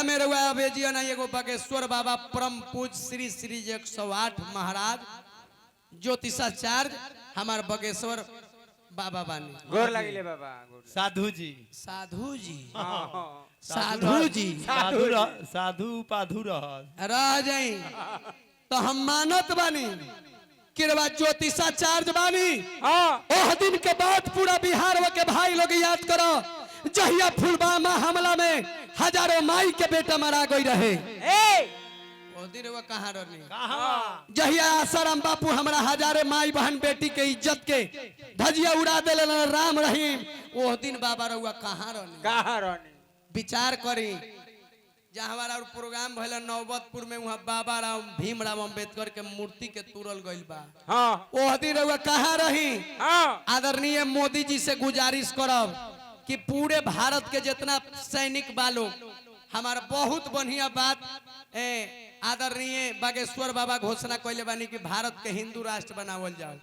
में रहुआ अबेजिया ना एगो बागेश्वर बाबा परम पूज श्री श्री 108 महाराज ज्योतिषाचार्य हमार बागेश्वर बाबा बानी गोर लागिले बाबा साधु जी साधु जी साधु जी साधु साधु पाधु रह जाई तो हम मानत बानी किरवा ज्योतिषाचार्य बानी। ओह दिन के बाद पूरा बिहार के भाई लोग याद करो जहिया पुलवामा हमला में हजारों माई के बेटा मारा गई रहे। ओ दिन वो कहाँ रहनी जहिया आसाराम बापू हमारा हजारों माई बहन बेटी के इज्जत के धजिया उड़ा दे राम रहीम। ओह दिन बाबा रहुआ कहाँ रहनी विचार करी जहाँ हमारा प्रोग्राम भला नौबतपुर में वहाँ बाबा राव भीमराव अंबेडकर के मूर्ति के तुरल गइल बा। ओह दिन रहुआ कहाँ रही। आदरणीय मोदी जी से गुजारिश करब कि पूरे भारत के जितना सैनिक बालों हमारा बहुत बढ़िया बात आदरणीय बागेश्वर बाबा घोषणा कैले बानी कि भारत के हिंदू राष्ट्र बनावल जाओ।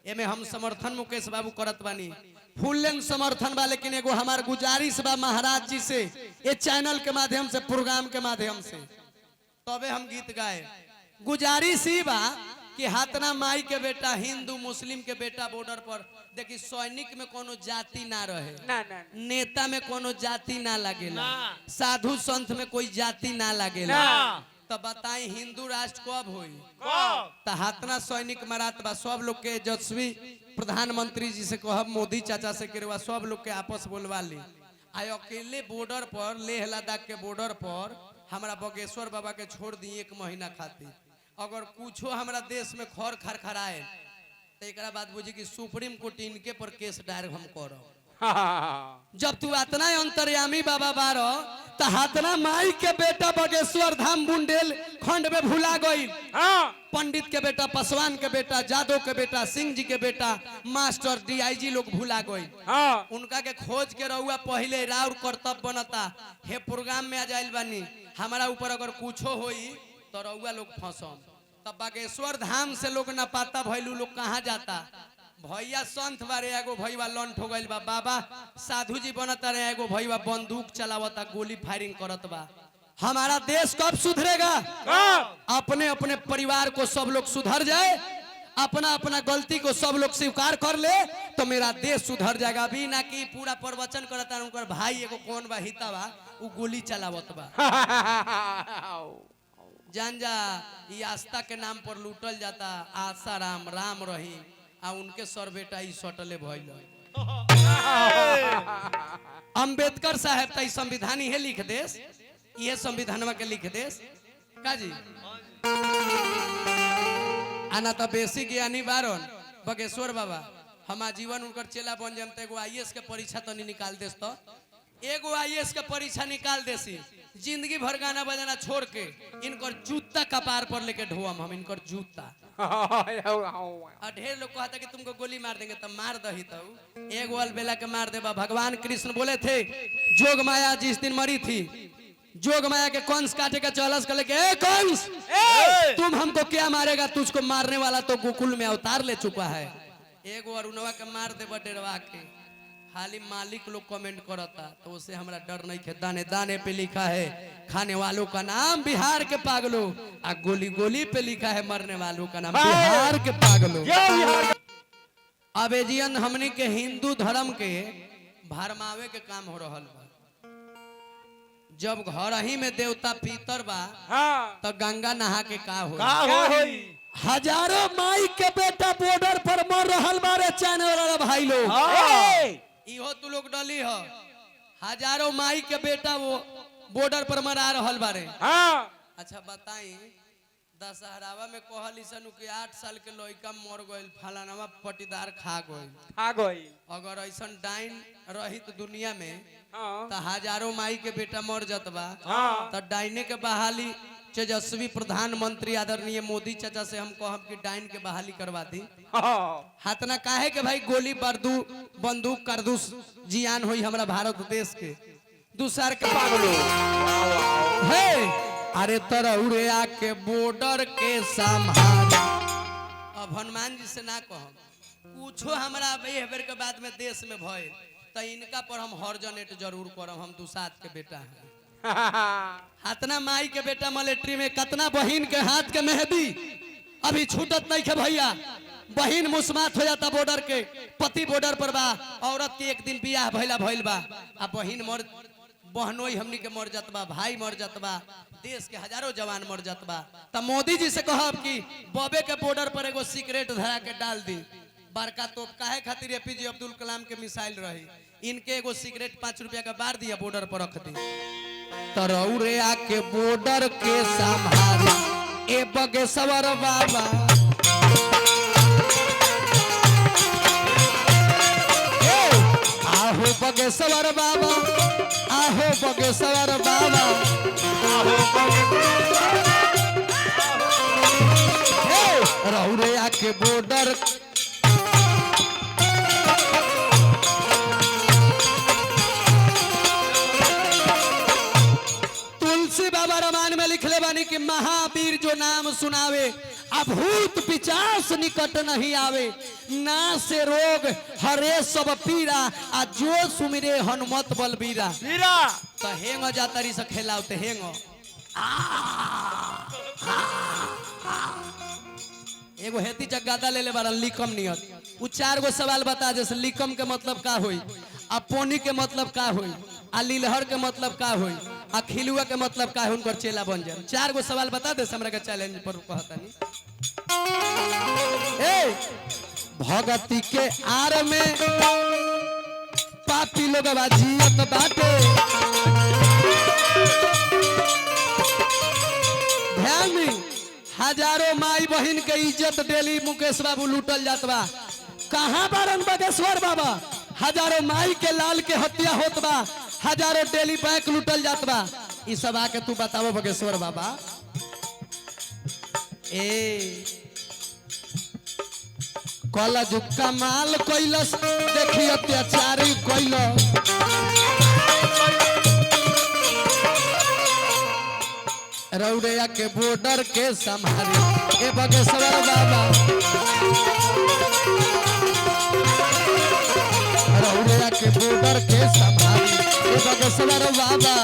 एमे हम समर्थन मुकेश बाबू करत बानी फुल लेंथ समर्थन बा। लेकिन एगो हमार गुजारिश बा महाराज जी से ये चैनल के माध्यम से प्रोग्राम के माध्यम से तबे हम गीत गाए। गुजारिश ही बा कि हाथना माई के बेटा हिंदू मुस्लिम के बेटा बॉर्डर पर देखी सैनिक में कोनो जाति ना रहे नेता में कोनो जाति ना लगेला साधु संत में कोई जाति ना लगेला। तो बताई हिंदू राष्ट्र कब होई तो हाथना सैनिक मरात बा। सब लोग के यशस्वी प्रधानमंत्री जी से कहब मोदी चाचा से करवा सब लोग के आपस बोलवा ली। आय अकेले बॉर्डर पर लेह लद्दाख के बॉर्डर पर हमारा बागेश्वर बाबा के छोड़ दी 1 महीना खातिर। अगर कुछो हमारा देश में खर खरखराए तो एक बाद बुझी कि सुप्रीम कोर्ट इनके पर केस दायर हम करब। जब तू इतना अंतर्यामी बाबा बारो तो हाथना माई के बेटा बागेश्वर धाम बुंदेल खंड में भुला गई। पंडित के बेटा पासवान के बेटा जादव के बेटा सिंह जी के बेटा मास्टर डीआईजी लोग भुला गई। उनका के खोज के रहुआ पहले राउर कर्तव्य बनता हे प्रोग्राम में आ जाइल बानी हमारा ऊपर अगर कुछो होई तो रहुआ लोग फंसम। तब बागेश्वर धाम से लोग न पाता भैलू लोग कहाँ जाता भैया संत बारे एगो भैया लंठ हो गइल बा। बाबा साधु जी बनता रहे एगो भैया बंदूक चलावता गोली फायरिंग करत बा। हमारा देश कब सुधरेगा। अपने अपने परिवार को सब लोग सुधर जाए अपना अपना गलती को सब लोग स्वीकार कर ले तो मेरा देश सुधर जाएगा। अभी ना कि पूरा प्रवचन करता उनकर भाई एगो कौन बा हिता बा वो गोली चलावत बा। जान जा ये आस्था के नाम पर लूटल जाता आसाराम राम रहीम आ उनके सर बेटा ई सटले भइल। अंबेडकर साहब त संविधान ही लिख देस ये संविधानवा के लिख देस का जी आना तो बेसी ज्ञानी बारन बागेश्वर बाबा हम आजीवन उनकर चेला बन जाम तो एगो आईएएस के परीक्षा तनी निकाल देस तो एगो आईएएस के परीक्षा निकाल देसी जिंदगी भर गाना बजाना छोड़ के इनकर जूता कपार पर लेके ढोम हम इनकर जूता। ढेर लोग कहता कि तुमको गोली मार देंगे तब मार दही तो एक वाल बेला के मार देबा। भगवान कृष्ण बोले थे जोग माया जिस दिन मरी थी जोग माया के कंस काटे का चलस कर लेके कंस तुम हमको क्या मारेगा तुझको मारने वाला तो गोकुल में अवतार ले चुका है। एक अरुणवा के मार देबा डेरवा के खाली मालिक लोग कमेंट करता तो उसे हमारा डर नहीं है। दाने दाने पे लिखा है खाने वालों का नाम बिहार के पागलों आ गोली गोली पे लिखा है मरने वालों का नाम बिहार के पागलों। अबेजियन हमने के हिंदू धर्म के भरमावे के काम हो रहा बा। जब घर ही में देवता पीतर बा तो गंगा नहा के का हो हजारों माई के बेटा बॉर्डर पर मर रहा बारे चैनल वाला भाई लोग इहो तू लोग डली हो हजारों माई के बेटा वो बॉर्डर पर मरा रहल बारे। अच्छा बताई दशहरावा में कहली सन कि 8 साल के लड़का मर गइल फलानावा पटीदार खा गइल। अगर ऐसा डाइन रहित दुनिया में तो हजारों माई के बेटा मर जतबा तो डाइने के बहाली तेजस्वी प्रधानमंत्री आदरणीय मोदी चाचा से हम कहब कि डाइन के बहाली करवा दी। हाथना काहे के भाई गोली बंदूक करदूस जियान होई हमरा भारत देश के दूसर के पागलो हे अरे तरौरे आके बॉर्डर के संभाल। अब हनुमान जी से ना कहब कुछो हमरा बेर के बाद में देश में भय तो इनका पर हम हर्जनेट जरूर करब। हम दुसात के बेटा हैं हाथना माई के बेटा मिलिट्री में कतना बहिन के हाथ के मेहंदी अभी छूटत नहीं के भैया। बहिन मुस्मात हो जाता बॉर्डर के, पति बॉर्डर पर बा, औरत के एक दिन बियाह भइल बा, आ बहिन मर, बहनोई हमनी के मर जात बा, भाई मर जात बा, देश के हजारों जवान मर जात बा। त मोदी जी से कहब कि बॉबे के बॉर्डर पर एगो सिगरेट धरा के डाल दी। बड़का तोप काहे खातिर एपीजे अब्दुल कलाम के मिसाइल रही, इनके एगो सिगरेट 5 रुपया का बार दिया बॉर्डर पर रख दी। तरौरे आके बॉर्डर के संभाली ए बगेश्वर बाबा, आहो बगेश्वर बाबा, आहो बगेश्वर बाबा, रौरे आके बॉर्डर बाबा रामायण में लिखले बानी कि महावीर जो नाम सुनावे अभूत पिचास निकट नहीं आवे, ना से रोग हरे सब पीरा, आ जो सुमिरे हनुमत बलबीरा। तो हेंगो जातरी से खेलावते हेंगो एगो हेती जगदा ले ले बारन लिकम नियत। उ 4 गो सवाल बता, जैसे लिकम के मतलब का होई, आ पोनी के मतलब का होई, आ लीलहर के मतलब का होई, आ खिलुआ के मतलब का है, उनकर चेला बन जाए। 4 गो सवाल बता दे, हमरा के चैलेंज पर कहतानी। ए भगती के आर में पापी लोग जियत बाटे, ध्यान दी, हजारों माई बहन के इज्जत डेली मुकेश बाबू लूटल जात बा। कहां बारन बगेश्वर बाबा, हजारों माई के लाल के हत्या होत बा, हजारों डेली बैंक लूटल जात बा। ई सब आके तू बताओ बगेश्वर बाबा। ए कल जुग कमाल कैलस, देखी अत्याचारी कैल, रौड़िया के बॉर्डर के संभारी ए बगेश्वर बाबा, रौड़िया के बॉर्डर के संभारी ए बगेश्वर बाबा।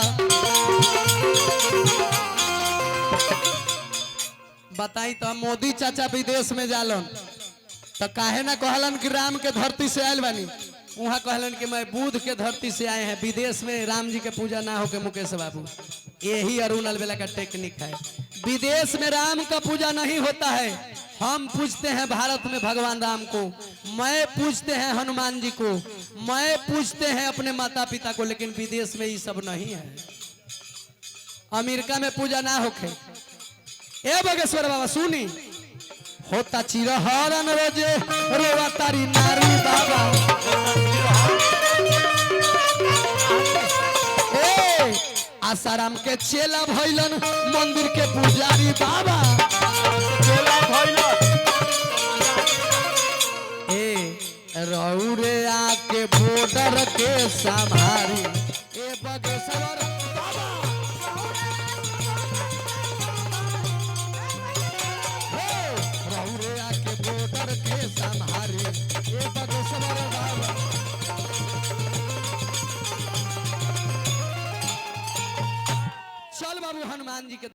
बताई तो मोदी चाचा विदेश में जालन तो काहे ना कहलन कि राम के धरती से आयल बानी, वहाँ कहलन कि मैं बुध के धरती से आए हैं। विदेश में राम जी के पूजा ना हो के मुकेश बाबू, यही अरुण अलबेला का टेक्निक है। विदेश में राम का पूजा नहीं होता है। हम पूजते हैं भारत में भगवान राम को, मैं पूजते हैं हनुमान जी को, मैं पूजते हैं अपने माता पिता को, लेकिन विदेश में ये सब नहीं है। अमेरिका में पूजा ना होके। ए बगेश्वर बाबा सुनी, होता चिरहरन रोजे रोवा तारी नारी बाबा, ए आसाराम के चेला भइलन मंदिर के पुजारी बाबा, चेला भइलन। ए रौरे आके बॉर्डर के संभारी